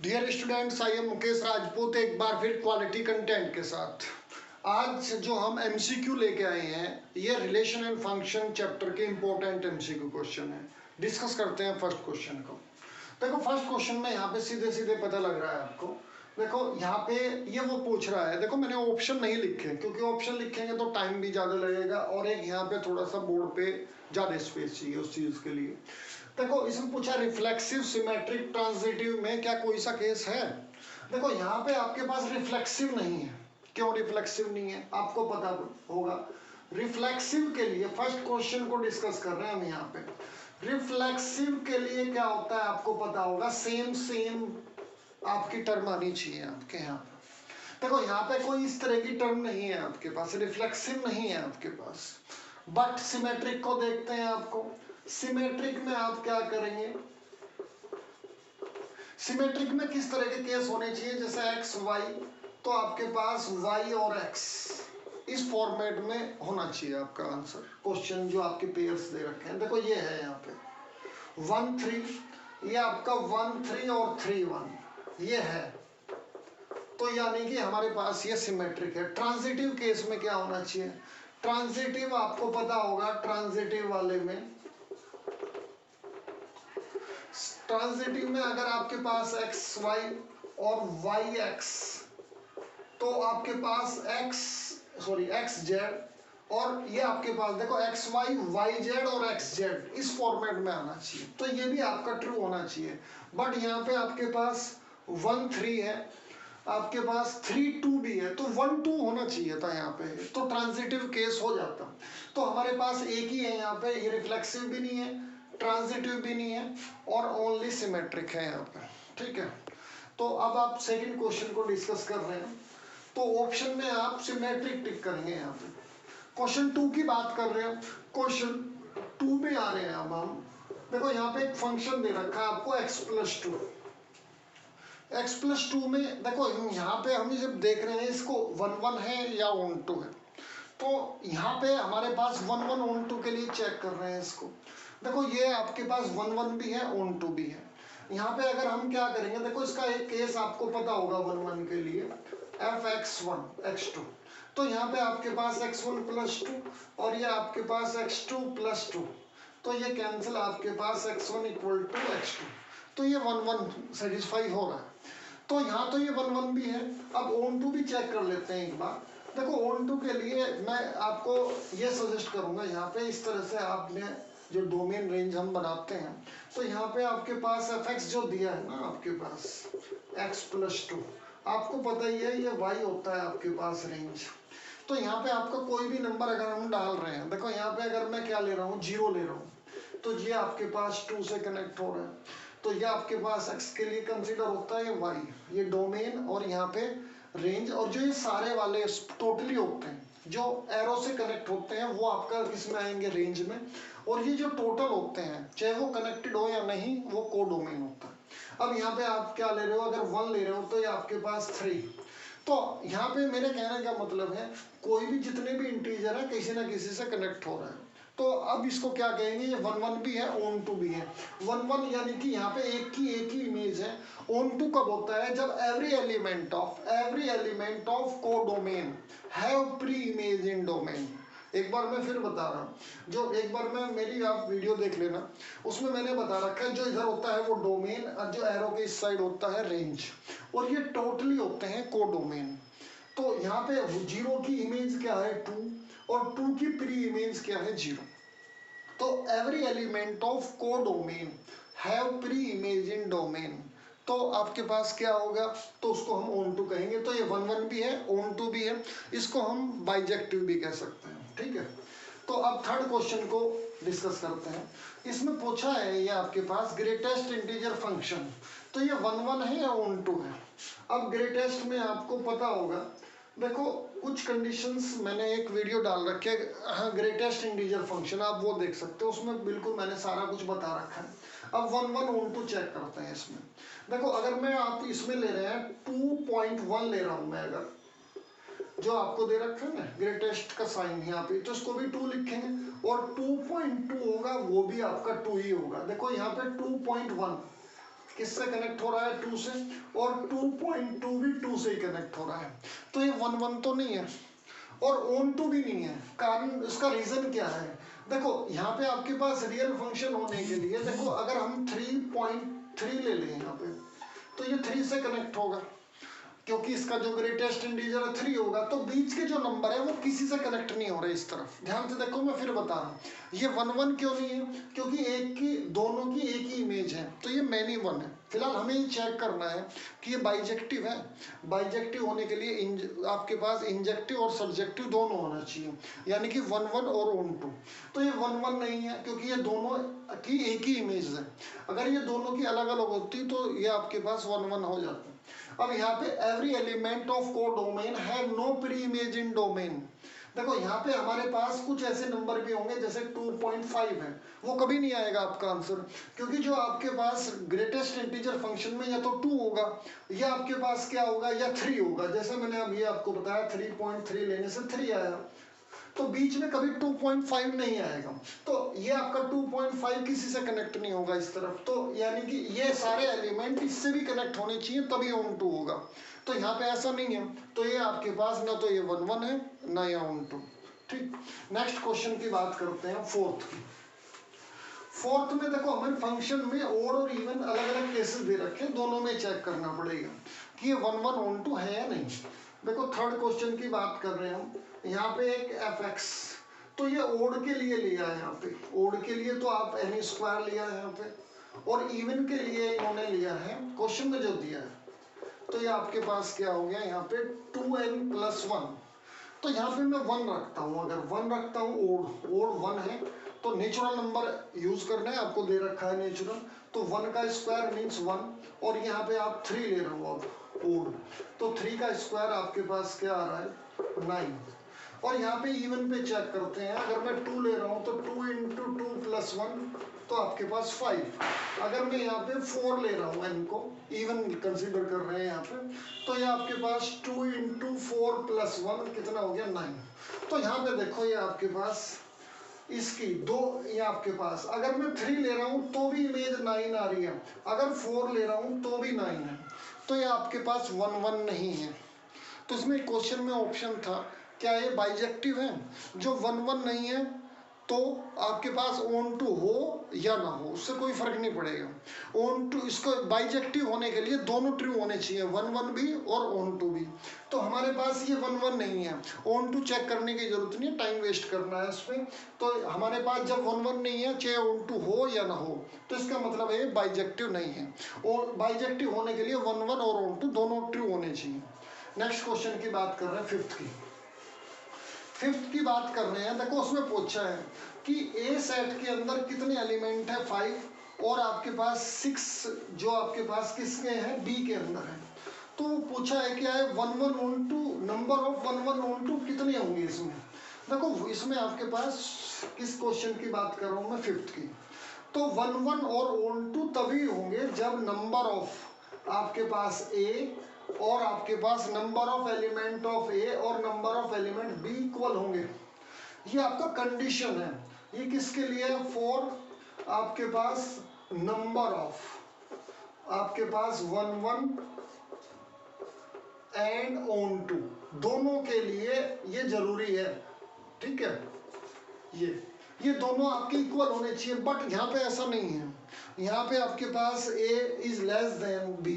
Dear students, I am Mukesh Rajput एक बार फिर क्वालिटी कंटेंट के साथ। आज जो हम एमसीक्यू लेके आए हैं ये रिलेशन एंड फंक्शन चैप्टर के इंपॉर्टेंट एमसीक्यू क्वेश्चन है। डिस्कस करते हैं फर्स्ट क्वेश्चन को। देखो फर्स्ट क्वेश्चन में यहाँ पे सीधे सीधे पता लग रहा है आपको। देखो यहाँ पे ये वो पूछ रहा है। देखो मैंने ऑप्शन नहीं लिखे क्योंकि ऑप्शन लिखेंगे तो टाइम भी ज़्यादा लगेगा और एक यहाँ पे थोड़ा सा बोर्ड पे ज़्यादा स्पेस चाहिए उस चीज़ के लिए। देखो इसमें पूछा रिफ्लेक्सिव सिमेट्रिक ट्रांजिटिव में क्या कोई सा केस है। देखो यहाँ पे आपके पास रिफ्लेक्सिव नहीं है। क्यों रिफ्लेक्सिव नहीं है आपको पता होगा। रिफ्लेक्सिव के लिए फर्स्ट क्वेश्चन को डिस्कस कर रहे हैं हम यहाँ पे। रिफ्लेक्सिव के लिए क्या होता है आपको पता होगा, सेम सेम आपकी टर्म आनी चाहिए आपके यहाँ पे। देखो यहाँ पे कोई इस तरह की टर्म नहीं है आपके पास, रिफ्लेक्सिव नहीं है आपके पास। बट सिमेट्रिक को देखते हैं आपको। सिमेट्रिक में आप क्या करेंगे, सिमेट्रिक में किस तरह के केस होने चाहिए, जैसे एक्स वाई, तो आपके पास वाई और एक्स इस फॉर्मेट में होना चाहिए आपका आंसर। क्वेश्चन जो आपके पेयर्स दे रखे हैं देखो ये है यहाँ पे 1 3, ये आपका 1 3 और 3 1 ये है। तो यानी कि हमारे पास ये सिमेट्रिक है। ट्रांजिटिव केस में क्या होना चाहिए, ट्रांजिटिव आपको पता होगा, ट्रांजिटिव वाले में, ट्रांजिटिव में अगर आपके पास एक्स वाई और वाई एक्स, तो आपके पास एक्स जेड और ये आपके पास देखो एक्स वाई वाई जेड और एक्स जेड इस फॉर्मेट में आना चाहिए। तो ये भी आपका ट्रू होना चाहिए। बट यहाँ पे आपके पास 1 3 है, आपके पास 3 2 भी है, तो 1 2 होना चाहिए था यहाँ पे, तो ट्रांजिटिव केस हो जाता। तो हमारे पास एक ही है यहाँ पे, ये रिफ्लेक्सिव भी नहीं है, ट्रांजिटिव भी नहीं है और ओनली सिमेट्रिक है यहाँ पे। ठीक है, तो अब आप सेकंड क्वेश्चन को डिस्कस कर रहे हैं। तो ऑप्शन में आप सिमेट्रिक टिक करेंगे यहाँ पे। क्वेश्चन 2 की बात कर रहे हैं, क्वेश्चन 2 में आ रहे हैं अब हम। देखो यहाँ पे एक फंक्शन दे रखा है आपको x+2। x+2 में देखो यहाँ पे हम जब देख रहे हैं इसको 1 1 है या ऑन 2 है, तो यहाँ पे हमारे पास 1 1 ऑन 2 के लिए चेक कर रहे हैं इसको। देखो ये आपके पास 1 1 भी है, ऑन 2 भी है। यहाँ पे अगर हम क्या करेंगे, देखो इसका एक केस आपको पता होगा 1 1 के लिए, fx1 x2, तो यहाँ पे आपके पास x1 + 2 और ये आपके पास x2 + 2, तो ये कैंसिल, आपके पास x1 = x2, तो ये 1 1 सेटिस्फाई हो रहा है। तो यहाँ तो ये 1 1 भी है। अब ऑन 2 भी चेक कर लेते हैं एक बार। देखो ऑन 2 के लिए मैं आपको ये सजेस्ट करूंगा, यहाँ पे इस तरह से आपने जो डोमेन रेंज हम बनाते हैं, तो यहाँ पे आपके पास fx जो दिया है ना आपके पास x+2, आपको पता ही है ये y होता है आपके पास रेंज। तो यहाँ पे आपका कोई भी नंबर अगर हम डाल रहे हैं, देखो यहाँ पे अगर मैं क्या ले रहा हूँ, 0 ले रहा हूँ, तो ये आपके पास 2 से कनेक्ट हो रहा है, तो ये आपके पास x के लिए कंसीडर होता है y, ये डोमेन और यहाँ पे रेंज। और जो ये सारे वाले टोटली होते हैं जो एरो से कनेक्ट होते हैं वो आपका किस में आएंगे, रेंज में। और ये जो टोटल होते हैं चाहे वो कनेक्टेड हो या नहीं, वो कोडोमेन होता है। अब यहाँ पे आप क्या ले रहे हो, अगर 1 ले रहे हो तो ये आपके पास 3। तो यहाँ पे मेरे कहने का मतलब है कोई भी जितने भी इंटीजर है किसी ना किसी से कनेक्ट हो रहा है। तो अब इसको क्या कहेंगे, ये 1 1 भी है, ऑन 2 भी है। 1 1 यानी कि यहाँ पे एक ही इमेज है। ऑन 2 कब होता है, जब every element of codomain have pre image in domain. एक बार मैं फिर बता रहा हूँ, जो एक बार मैं मेरी आप वीडियो देख लेना, उसमें मैंने बता रखा है जो इधर होता है वो डोमेन और जो एरो के इस साइड होता है रेंज, और ये टोटली होते हैं कोडोमेन। तो यहाँ पे 0 की इमेज क्या है 2 और 2 की प्री इमेज क्या है 0। तो every element of codomain have pre image in domain, तो आपके पास क्या होगा, तो उसको हम ऑन 2 कहेंगे। तो ये 1 1 भी है, ऑन 2 भी है, इसको हम बाइजेक्टिव भी कह सकते हैं। ठीक है, तो अब थर्ड क्वेश्चन को डिस्कस करते हैं। इसमें पूछा है ये आपके पास ग्रेटेस्ट इंटीजर फंक्शन, तो ये 1 1 है या ऑन 2 है। अब ग्रेटेस्ट में आपको पता होगा, देखो कुछ कंडीशंस मैंने एक वीडियो डाल रखे है, हाँ ग्रेटेस्ट इंटीजर फंक्शन, आप वो देख सकते हो, उसमें बिल्कुल मैंने सारा कुछ बता रखा है। अब 1 1 ऑन 2 चेक करते हैं इसमें। देखो अगर मैं आप इसमें ले रहे हैं 2.1 ले रहा हूँ मैं, अगर जो आपको दे रखा है ना ग्रेटेस्ट का साइन यहाँ पे, तो इसको भी 2 लिखेंगे और 2.2 होगा वो भी आपका 2 ही होगा। देखो यहाँ पे 2.1 किससे कनेक्ट हो रहा है, 2 से, और 2.2 भी 2 से ही कनेक्ट हो रहा है। तो ये 1 1 तो नहीं है और ऑन टू भी नहीं है। कारण इसका रीजन क्या है, देखो यहाँ पे आपके पास रियल फंक्शन होने के लिए, देखो अगर हम 3.3 ले लें यहाँ पे, तो ये 3 से कनेक्ट होगा क्योंकि इसका जो ग्रेटेस्ट इंटीजर है 3 होगा। तो बीच के जो नंबर है वो किसी से कनेक्ट नहीं हो रहे इस तरफ। ध्यान से देखो, मैं फिर बता रहा हूँ, ये 1 1 क्यों नहीं है, क्योंकि दोनों की एक ही इमेज है, तो ये मैनी 1 है। फिलहाल हमें ये चेक करना है कि ये बाइजेक्टिव है। बाइजेक्टिव होने के लिए आपके पास इंजेक्टिव और सब्जेक्टिव दोनों होना चाहिए, यानी कि 1 1 और ऑन टू। तो ये 1 1 नहीं है क्योंकि ये दोनों की एक ही इमेज है। अगर ये दोनों की अलग अलग होती तो ये आपके पास 1 1 हो जाता। अब यहाँ पे every element of codomain have no pre image in domain. देखो यहाँ पे हमारे पास कुछ ऐसे नंबर भी होंगे जैसे 2.5 है, वो कभी नहीं आएगा आपका आंसर, क्योंकि जो आपके पास ग्रेटेस्ट इंटीजर फंक्शन में या तो 2 होगा या आपके पास क्या होगा, या 3 होगा। जैसे मैंने अभी आपको बताया 3.3 लेने से 3 आया, तो बीच में कभी 2.5 नहीं आएगा। तो ये आपका 2.5 किसी से कनेक्ट नहीं होगा इस तरफ, तो यानी कि ये सारे एलिमेंट इससे भी कनेक्ट होने चाहिए तभी ऑन टू होगा। तो यहाँ पे ऐसा नहीं है, तो ये आपके पास ना तो ये 1 1 है ना ये ऑन टू। ठीक, नेक्स्ट क्वेश्चन की बात करते हैं, फोर्थ की। फोर्थ में देखो हमें फंक्शन में ओड और इवन अलग अलग केसेस दे रखे हैं, दोनों में चेक करना पड़ेगा कि ये 1 1 ऑन टू है या नहीं। देखो थर्ड क्वेश्चन की बात कर रहे हैं हम, यहाँ पे एक fx, तो ये ओड के लिए लिया है। यहाँ पे ओड के लिए तो आप एन स्क्वायर लिया है यहाँ पे, और इवन के लिए इन्होंने लिया है क्वेश्चन में जो दिया है, तो ये आपके पास क्या हो गया यहाँ पे 2n+1। तो यहाँ पे मैं 1 रखता हूँ, अगर 1 रखता हूँ, ओड 1 है तो नेचुरल नंबर यूज करना है, आपको दे रखा है नेचुरल, तो 1 का स्क्वायर मीन्स 1, और यहाँ पे आप 3 ले रहे हो अब ओड, तो 3 का स्क्वायर आपके पास क्या आ रहा है, 9। और यहाँ पे इवन पे चेक करते हैं, अगर मैं 2 ले रहा हूँ तो 2 × 2+1 तो आपके पास 5। अगर मैं यहाँ पे 4 ले रहा हूँ, n को इवन कंसीडर कर रहे हैं यहाँ पे, तो ये आपके पास 2 × 4+1 कितना हो गया, 9। तो यहाँ पे देखो ये आपके पास इसकी 2, ये आपके पास अगर मैं 3 ले रहा हूँ तो भी इमेज 9 आ रही है, अगर 4 ले रहा हूँ तो भी 9 है, तो ये आपके पास 1 1 नहीं है। तो इसमें क्वेश्चन में ऑप्शन था, क्या ये बाइजेक्टिव है, जो 1 1 नहीं है तो आपके पास ऑन टू हो या ना हो उससे कोई फर्क नहीं पड़ेगा। ऑन टू, इसको बाइजेक्टिव होने के लिए दोनों ट्रू होने चाहिए, 1 1 भी और ऑन टू भी। तो हमारे पास ये 1 1 नहीं है, ऑन टू चेक करने की जरूरत नहीं, टाइम वेस्ट करना है इसमें। तो हमारे पास जब 1 1 नहीं है, चाहे ऑन टू हो या ना हो, तो इसका मतलब है बाइजेक्टिव नहीं है। और बाइजेक्टिव होने के लिए 1 1 और ऑन टू दोनों ट्रू होने चाहिए। नेक्स्ट क्वेश्चन की बात कर रहे हैं, फिफ्थ की बात कर रहे हैं। देखो उसमें पूछा है कि ए सेट के अंदर कितने एलिमेंट है, 5, और आपके पास 6 जो आपके पास किसके हैं, बी के अंदर है। तो पूछा है क्या है, 1 1 onto, number of 1 1 onto कितने होंगे इसमें। देखो इसमें आपके पास किस क्वेश्चन की बात कर रहा हूँ मैं, फिफ्थ की। तो 1 1 और ऑन टू तभी होंगे जब नंबर ऑफ आपके पास ए और आपके पास number of element of A और number of element B equal होंगे। ये आपका कंडीशन है। ये किसके लिए, फॉर आपके पास नंबर ऑफ आपके पास 1 1 एंड ऑन टू, दोनों के लिए ये जरूरी है। ठीक है, ये दोनों आपके इक्वल होने चाहिए, बट यहाँ पे ऐसा नहीं है। यहाँ पे आपके पास a is less than b,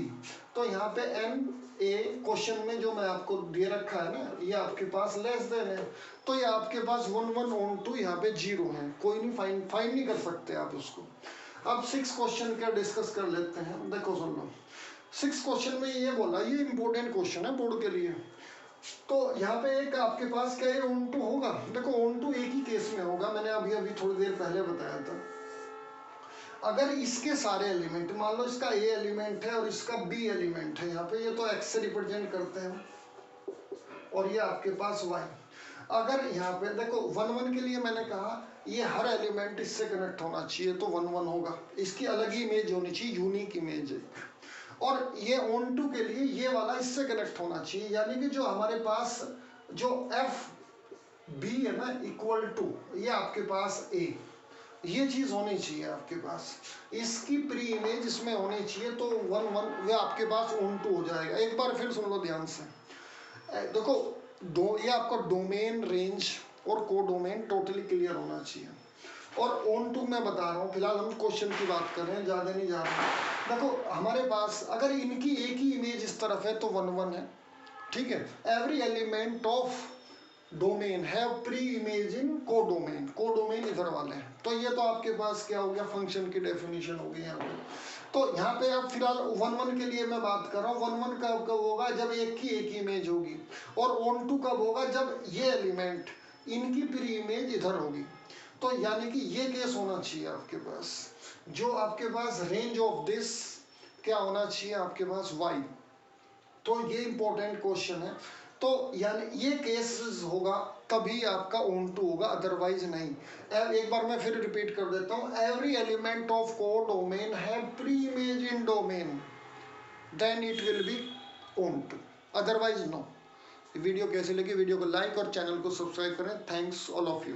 तो यहाँ पे n a क्वेश्चन में जो मैं आपको दे रखा है ना, ये आपके पास लेस देन है, तो ये आपके पास 1 1 ऑन टू यहाँ पे 0 है, कोई नहीं, फाइन नहीं कर सकते आप उसको। अब 6 क्वेश्चन का डिस्कस कर लेते हैं। देखो सुन लो, 6 क्वेश्चन में ये बोला, ये इंपॉर्टेंट क्वेश्चन है बोर्ड के लिए। तो यहाँ पे एक आपके पास क्या है, ऑन टू होगा। देखो ऑन टू एक ही केस में होगा, मैंने अभी थोड़ी देर पहले बताया था। अगर इसके सारे एलिमेंट, मान लो इसका ए एलिमेंट है और इसका बी एलिमेंट है, यहाँ पे ये तो एक्स से रिप्रेजेंट करते हैं, और ये आपके पास वाई। अगर यहाँ पे देखो 1 1 के लिए मैंने कहा ये हर एलिमेंट इससे कनेक्ट होना चाहिए, तो 1 1 होगा, इसकी अलग ही इमेज होनी चाहिए, यूनिक इमेज है। और ये ऑन टू के लिए ये वाला इससे कनेक्ट होना चाहिए, यानी कि जो हमारे पास जो एफ बी है ना, इक्वल टू ये आपके पास ए, ये चीज होनी चाहिए आपके पास, इसकी प्री इमेज इसमें होनी चाहिए, तो 1 1 वे आपके पास ऑन टू हो जाएगा। एक बार फिर सुन लो ध्यान से, देखो ये आपका डोमेन रेंज और को डोमेन टोटली क्लियर होना चाहिए। और ऑन टू मैं बता रहा हूँ, फिलहाल हम क्वेश्चन की बात कर रहे हैं, ज़्यादा नहीं जा रहे हैं। देखो हमारे पास अगर इनकी एक ही इमेज इस तरफ है तो 1 1 है, ठीक है। एवरी एलिमेंट ऑफ डोमेन है प्री इमेज इन को डोमेन, को डोमेन इधर वाले हैं। तो ये तो आपके पास क्या हो गया, फंक्शन की डेफिनेशन हो गई यहाँ पे। तो यहाँ पे अब फिलहाल 1 1 के लिए मैं बात कर रहा हूँ। 1 1 कब कब होगा, जब एक ही इमेज होगी। और ऑन टू कब होगा, जब ये एलिमेंट इनकी प्री इमेज इधर होगी। तो यानी कि ये केस होना चाहिए आपके पास, जो आपके पास रेंज ऑफ दिस क्या होना चाहिए आपके पास, y। तो ये इंपॉर्टेंट क्वेश्चन है। तो यानी ये केस होगा तभी आपका ऑन टू होगा, अदरवाइज नहीं। एक बार मैं फिर रिपीट कर देता हूँ, every element of codomain है pre image in domain, then it will be onto, otherwise no. Video कैसी लगी, वीडियो को लाइक और चैनल को सब्सक्राइब करें। Thanks all of you.